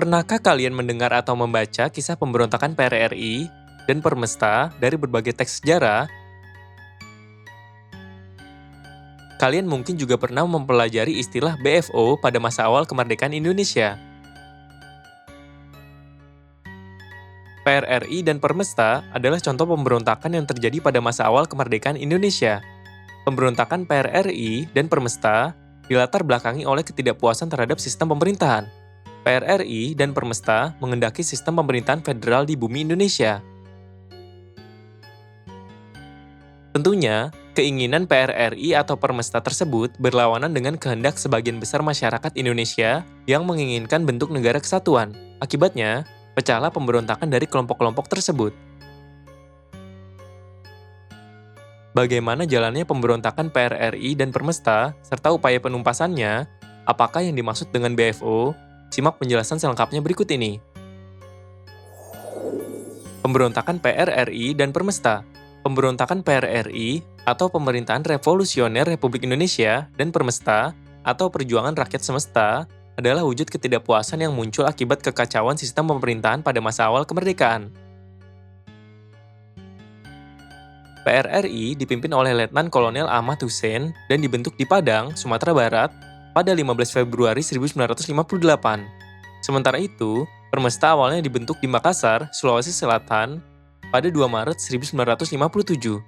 Pernahkah kalian mendengar atau membaca kisah pemberontakan PRRI dan Permesta dari berbagai teks sejarah? Kalian mungkin juga pernah mempelajari istilah BFO pada masa awal kemerdekaan Indonesia. PRRI dan Permesta adalah contoh pemberontakan yang terjadi pada masa awal kemerdekaan Indonesia. Pemberontakan PRRI dan Permesta dilatar belakangi oleh ketidakpuasan terhadap sistem pemerintahan. PRRI dan Permesta mengendaki sistem pemerintahan federal di bumi Indonesia. Tentunya, keinginan PRRI atau Permesta tersebut berlawanan dengan kehendak sebagian besar masyarakat Indonesia yang menginginkan bentuk negara kesatuan. Akibatnya, pecahlah pemberontakan dari kelompok-kelompok tersebut. Bagaimana jalannya pemberontakan PRRI dan Permesta, serta upaya penumpasannya? Apakah yang dimaksud dengan BFO? Simak penjelasan selengkapnya berikut ini. Pemberontakan PRRI dan Permesta. Pemberontakan PRRI atau Pemerintahan Revolusioner Republik Indonesia dan Permesta atau Perjuangan Rakyat Semesta adalah wujud ketidakpuasan yang muncul akibat kekacauan sistem pemerintahan pada masa awal kemerdekaan. PRRI dipimpin oleh Letnan Kolonel Ahmad Hussein dan dibentuk di Padang, Sumatera Barat pada 15 Februari 1958. Sementara itu, Permesta awalnya dibentuk di Makassar, Sulawesi Selatan pada 2 Maret 1957.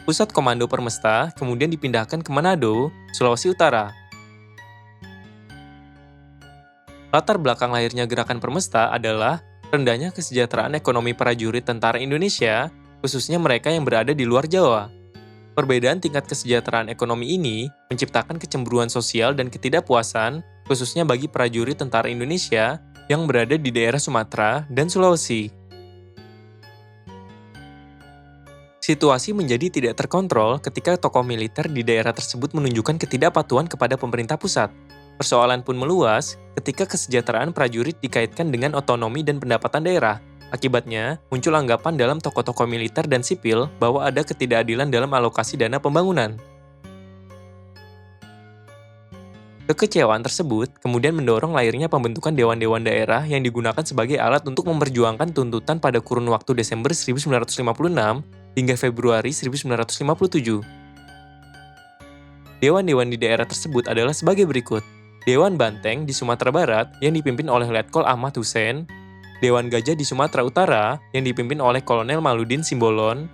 Pusat Komando Permesta kemudian dipindahkan ke Manado, Sulawesi Utara. Latar belakang lahirnya gerakan Permesta adalah rendahnya kesejahteraan ekonomi prajurit tentara Indonesia, khususnya mereka yang berada di luar Jawa. Perbedaan tingkat kesejahteraan ekonomi ini menciptakan kecemburuan sosial dan ketidakpuasan, khususnya bagi prajurit tentara Indonesia yang berada di daerah Sumatera dan Sulawesi. Situasi menjadi tidak terkontrol ketika tokoh militer di daerah tersebut menunjukkan ketidakpatuhan kepada pemerintah pusat. Persoalan pun meluas ketika kesejahteraan prajurit dikaitkan dengan otonomi dan pendapatan daerah. Akibatnya, muncul anggapan dalam tokoh-tokoh militer dan sipil bahwa ada ketidakadilan dalam alokasi dana pembangunan. Kekecewaan tersebut kemudian mendorong lahirnya pembentukan dewan-dewan daerah yang digunakan sebagai alat untuk memperjuangkan tuntutan pada kurun waktu Desember 1956 hingga Februari 1957. Dewan-dewan di daerah tersebut adalah sebagai berikut. Dewan Banteng di Sumatera Barat yang dipimpin oleh Letkol Ahmad Hussein, Dewan Gajah di Sumatera Utara yang dipimpin oleh Kolonel Maludin Simbolon,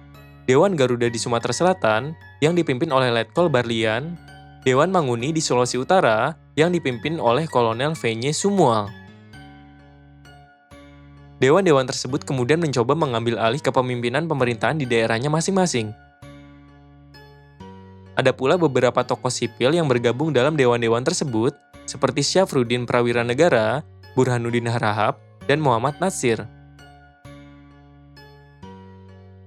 Dewan Garuda di Sumatera Selatan yang dipimpin oleh Letkol Barlian, Dewan Manguni di Sulawesi Utara yang dipimpin oleh Kolonel V.Ñ. Sumual. Dewan-dewan tersebut kemudian mencoba mengambil alih kepemimpinan pemerintahan di daerahnya masing-masing. Ada pula beberapa tokoh sipil yang bergabung dalam dewan-dewan tersebut, seperti Syafruddin Prawiranegara, Burhanuddin Harahap, dan Muhammad Natsir.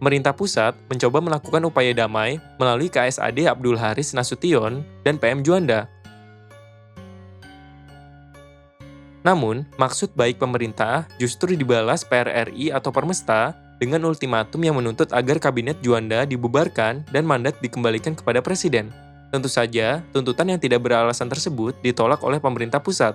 Pemerintah pusat mencoba melakukan upaya damai melalui KSAD Abdul Haris Nasution dan PM Juanda. Namun, maksud baik pemerintah justru dibalas PRRI atau Permesta dengan ultimatum yang menuntut agar kabinet Juanda dibubarkan dan mandat dikembalikan kepada presiden. Tentu saja, tuntutan yang tidak beralasan tersebut ditolak oleh pemerintah pusat.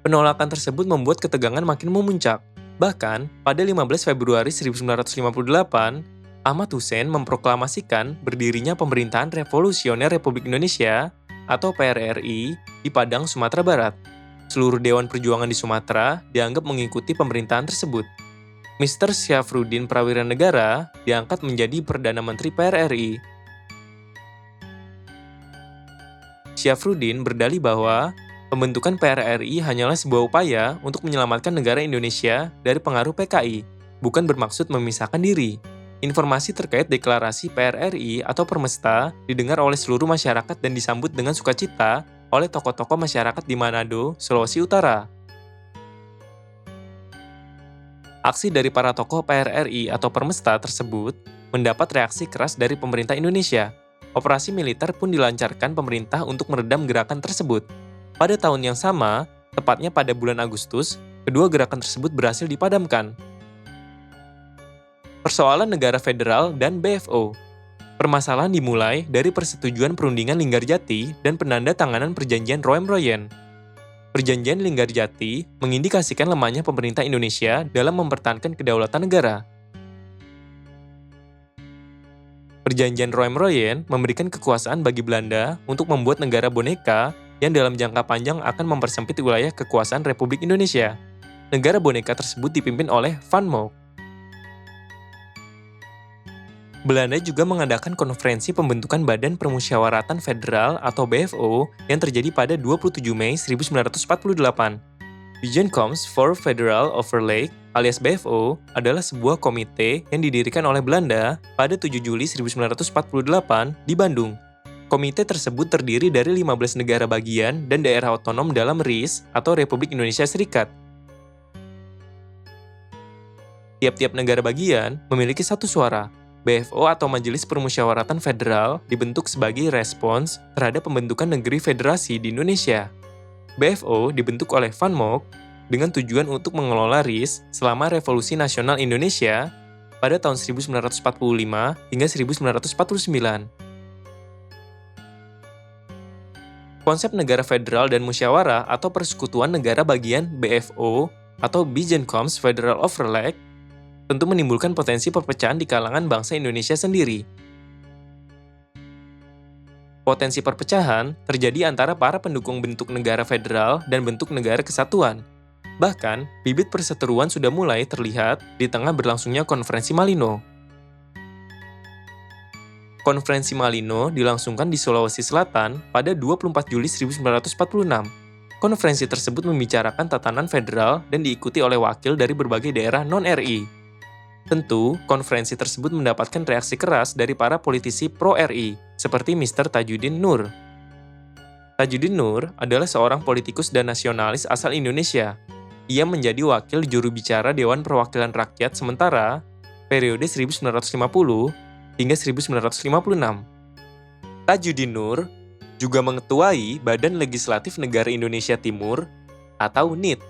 Penolakan tersebut membuat ketegangan makin memuncak. Bahkan, pada 15 Februari 1958, Ahmad Hussein memproklamasikan berdirinya Pemerintahan Revolusioner Republik Indonesia atau PRRI di Padang, Sumatera Barat. Seluruh Dewan Perjuangan di Sumatera dianggap mengikuti pemerintahan tersebut. Mr. Syafruddin Prawiranegara diangkat menjadi Perdana Menteri PRRI. Syafruddin berdalih bahwa pembentukan PRRI hanyalah sebuah upaya untuk menyelamatkan negara Indonesia dari pengaruh PKI, bukan bermaksud memisahkan diri. Informasi terkait deklarasi PRRI atau Permesta didengar oleh seluruh masyarakat dan disambut dengan sukacita oleh tokoh-tokoh masyarakat di Manado, Sulawesi Utara. Aksi dari para tokoh PRRI atau Permesta tersebut mendapat reaksi keras dari pemerintah Indonesia. Operasi militer pun dilancarkan pemerintah untuk meredam gerakan tersebut. Pada tahun yang sama, tepatnya pada bulan Agustus, kedua gerakan tersebut berhasil dipadamkan. Persoalan negara federal dan BFO. Permasalahan dimulai dari persetujuan perundingan Linggarjati dan penanda tanganan perjanjian Roem-Royen. Perjanjian Linggarjati mengindikasikan lemahnya pemerintah Indonesia dalam mempertahankan kedaulatan negara. Perjanjian Roem-Royen memberikan kekuasaan bagi Belanda untuk membuat negara boneka yang dalam jangka panjang akan mempersempit wilayah kekuasaan Republik Indonesia. Negara boneka tersebut dipimpin oleh Van Mook. Belanda juga mengadakan konferensi pembentukan Badan Permusyawaratan Federal atau BFO yang terjadi pada 27 Mei 1948. Bijeenkomst voor Federal Overleg alias BFO adalah sebuah komite yang didirikan oleh Belanda pada 7 Juli 1948 di Bandung. Komite tersebut terdiri dari 15 negara bagian dan daerah otonom dalam RIS atau Republik Indonesia Serikat. Tiap-tiap negara bagian memiliki satu suara. BFO atau Majelis Permusyawaratan Federal dibentuk sebagai respons terhadap pembentukan negeri federasi di Indonesia. BFO dibentuk oleh Van Mook dengan tujuan untuk mengelola RIS selama Revolusi Nasional Indonesia pada tahun 1945 hingga 1949. Konsep negara federal dan musyawarah atau persekutuan negara bagian BFO atau Bijeenkomst Federal Overleg tentu menimbulkan potensi perpecahan di kalangan bangsa Indonesia sendiri. Potensi perpecahan terjadi antara para pendukung bentuk negara federal dan bentuk negara kesatuan. Bahkan, bibit perseteruan sudah mulai terlihat di tengah berlangsungnya Konferensi Malino. Konferensi Malino dilangsungkan di Sulawesi Selatan pada 24 Juli 1946. Konferensi tersebut membicarakan tatanan federal dan diikuti oleh wakil dari berbagai daerah non-RI. Tentu, konferensi tersebut mendapatkan reaksi keras dari para politisi pro-RI, seperti Mr. Tajudin Nur. Tajudin Nur adalah seorang politikus dan nasionalis asal Indonesia. Ia menjadi wakil juru bicara Dewan Perwakilan Rakyat sementara periode 1950 hingga 1956. Tajudin Nur juga mengetuai Badan Legislatif Negara Indonesia Timur atau NIT.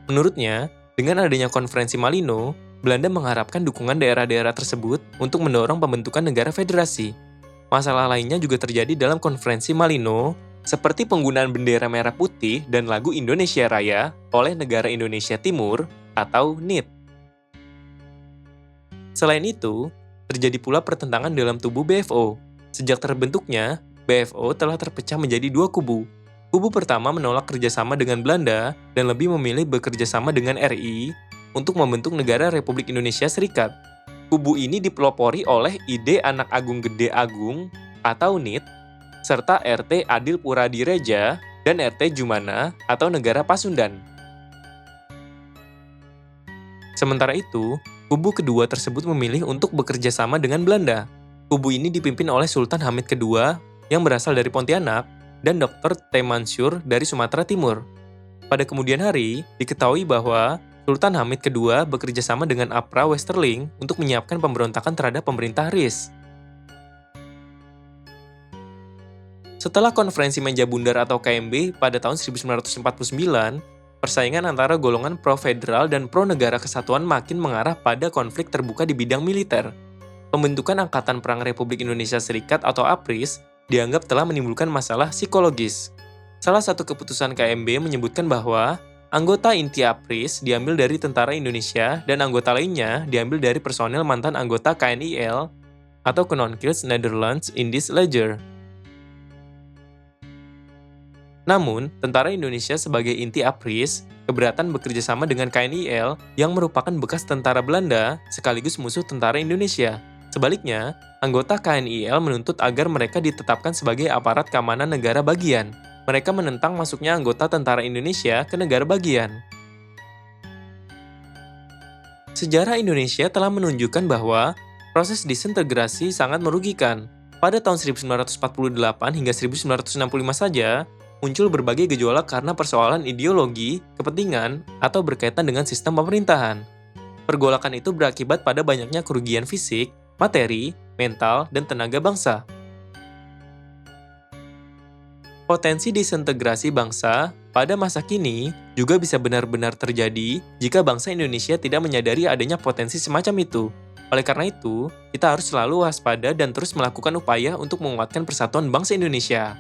Menurutnya, dengan adanya Konferensi Malino, Belanda mengharapkan dukungan daerah-daerah tersebut untuk mendorong pembentukan negara federasi. Masalah lainnya juga terjadi dalam Konferensi Malino, seperti penggunaan bendera merah putih dan lagu Indonesia Raya oleh negara Indonesia Timur atau NIT. Selain itu, terjadi pula pertentangan dalam tubuh BFO. Sejak terbentuknya, BFO telah terpecah menjadi dua kubu. Kubu pertama menolak kerjasama dengan Belanda dan lebih memilih bekerjasama dengan RI untuk membentuk negara Republik Indonesia Serikat. Kubu ini dipelopori oleh ide Anak Agung Gede Agung atau NIT, serta RT Adil Puradireja dan RT Jumana atau Negara Pasundan. Sementara itu, kubu kedua tersebut memilih untuk bekerja sama dengan Belanda. Kubu ini dipimpin oleh Sultan Hamid II yang berasal dari Pontianak dan Dr. T. Mansur dari Sumatera Timur. Pada kemudian hari, diketahui bahwa Sultan Hamid II bekerja sama dengan APRA Westerling untuk menyiapkan pemberontakan terhadap pemerintah RIS. Setelah Konferensi Meja Bundar atau KMB pada tahun 1949, persaingan antara golongan pro-federal dan pro-negara kesatuan makin mengarah pada konflik terbuka di bidang militer. Pembentukan Angkatan Perang Republik Indonesia Serikat atau APRIS dianggap telah menimbulkan masalah psikologis. Salah satu keputusan KMB menyebutkan bahwa anggota inti APRIS diambil dari tentara Indonesia dan anggota lainnya diambil dari personel mantan anggota KNIL atau Koninklijke Nederlands Indisch Leger. Namun, tentara Indonesia sebagai inti APRIS keberatan bekerja sama dengan KNIL yang merupakan bekas tentara Belanda sekaligus musuh tentara Indonesia. Sebaliknya, anggota KNIL menuntut agar mereka ditetapkan sebagai aparat keamanan negara bagian. Mereka menentang masuknya anggota tentara Indonesia ke negara bagian. Sejarah Indonesia telah menunjukkan bahwa proses disintegrasi sangat merugikan. Pada tahun 1948 hingga 1965 saja, muncul berbagai gejolak karena persoalan ideologi, kepentingan, atau berkaitan dengan sistem pemerintahan. Pergolakan itu berakibat pada banyaknya kerugian fisik, materi, mental, dan tenaga bangsa. Potensi disintegrasi bangsa pada masa kini juga bisa benar-benar terjadi jika bangsa Indonesia tidak menyadari adanya potensi semacam itu. Oleh karena itu, kita harus selalu waspada dan terus melakukan upaya untuk menguatkan persatuan bangsa Indonesia.